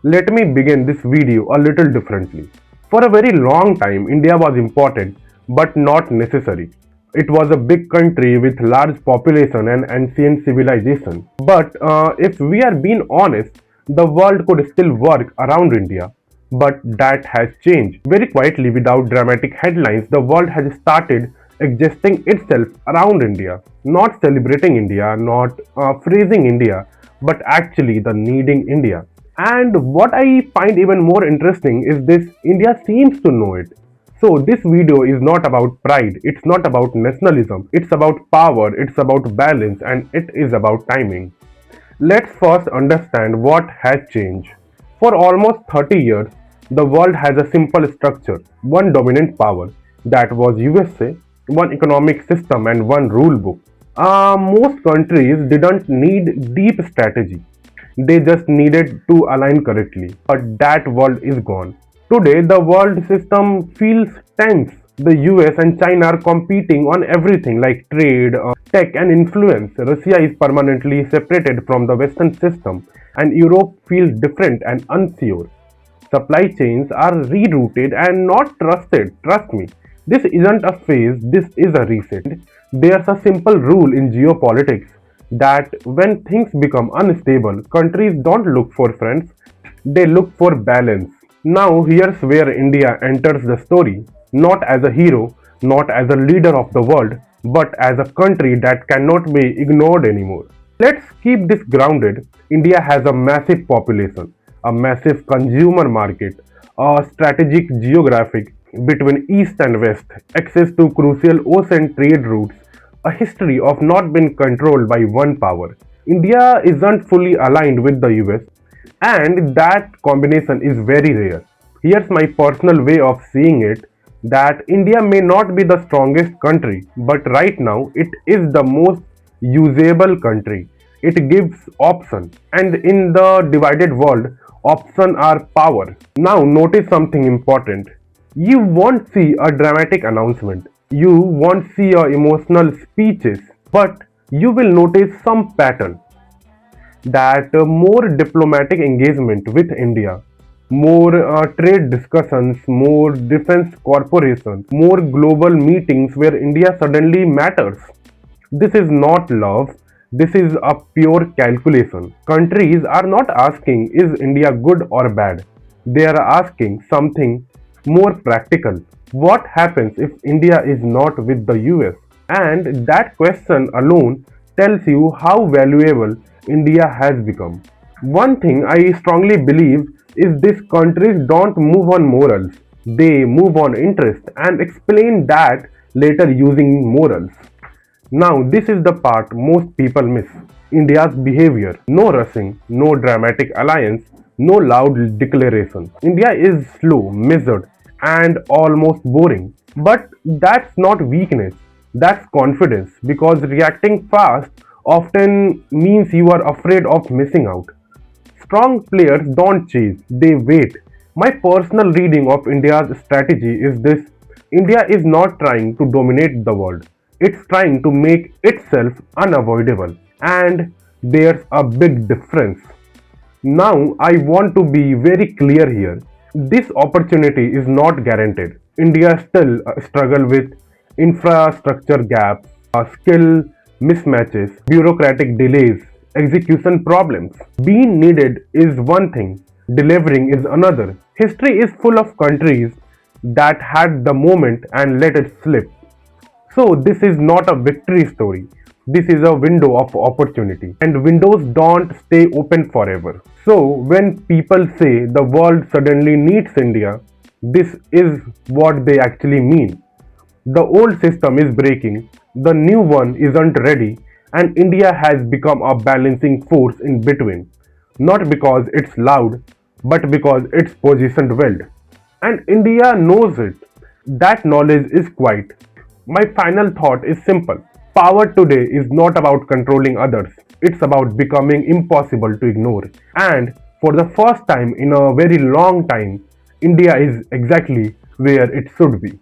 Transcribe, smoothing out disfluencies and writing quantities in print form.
Let me begin this video a little differently. For a very long time, India was important but not necessary. It was a big country with large population and ancient civilization. But if we are being honest, the world could still work around India. But that has changed. Very quietly, without dramatic headlines, the world has started existing itself around India. Not celebrating India, not praising India, but actually the needing India. And what I find even more interesting is this India seems to know it. So, this video is not about pride, it's not about nationalism, it's about power, it's about balance, and it is about timing. Let's first understand what has changed. For almost 30 years, the world has a simple structure, one dominant power, that was USA, one economic system, and one rule book. Most countries didn't need deep strategy. They just needed to align correctly. But that world is gone. Today, the world system feels tense. The US and China are competing on everything like trade, tech, and influence. Russia is permanently separated from the Western system, and Europe feels different and unsure. Supply chains are rerouted and not trusted. Trust me, this isn't a phase, this is a reset. There's a simple rule in geopolitics that when things become unstable, countries don't look for friends, they look for balance. Now, here's where India enters the story, not as a hero, not as a leader of the world, but as a country that cannot be ignored anymore. Let's keep this grounded. India has a massive population, a massive consumer market, a strategic geographic between East and West, access to crucial ocean trade routes, a history of not being controlled by one power. India isn't fully aligned with the US, and that combination is very rare. Here's my personal way of seeing it, that India may not be the strongest country, but right now it is the most usable country. It gives option, and in the divided world, option are power. Now notice something important. You won't see a dramatic announcement. You won't see a emotional speeches, but you will notice some pattern, that more diplomatic engagement with India, more trade discussions, more defense corporations, more global meetings where India suddenly matters. This is not love, this is a pure calculation. Countries are not asking, is India good or bad? They are asking something more practical. What happens if India is not with the US? And that question alone tells you how valuable India has become. One thing I strongly believe is these countries don't move on morals, they move on interest and explain that later using morals. Now, this is the part most people miss. India's behavior. No rushing, no dramatic alliance, no loud declaration. India is slow, measured, and almost boring. But that's not weakness, that's confidence, because reacting fast often means you are afraid of missing out. Strong players don't chase, they wait. My personal reading of India's strategy is this: India is not trying to dominate the world, it's trying to make itself unavoidable. And there's a big difference. Now, I want to be very clear here. This opportunity is not guaranteed. India still struggle with infrastructure gaps, skill mismatches, bureaucratic delays, execution problems. Being needed is one thing, delivering is another. History is full of countries that had the moment and let it slip. So, this is not a victory story. This is a window of opportunity, and windows don't stay open forever. So, when people say the world suddenly needs India, this is what they actually mean. The old system is breaking, the new one isn't ready, and India has become a balancing force in between. Not because it's loud, but because it's positioned well. And India knows it. That knowledge is quiet. My final thought is simple. Power today is not about controlling others, it's about becoming impossible to ignore. And for the first time in a very long time, India is exactly where it should be.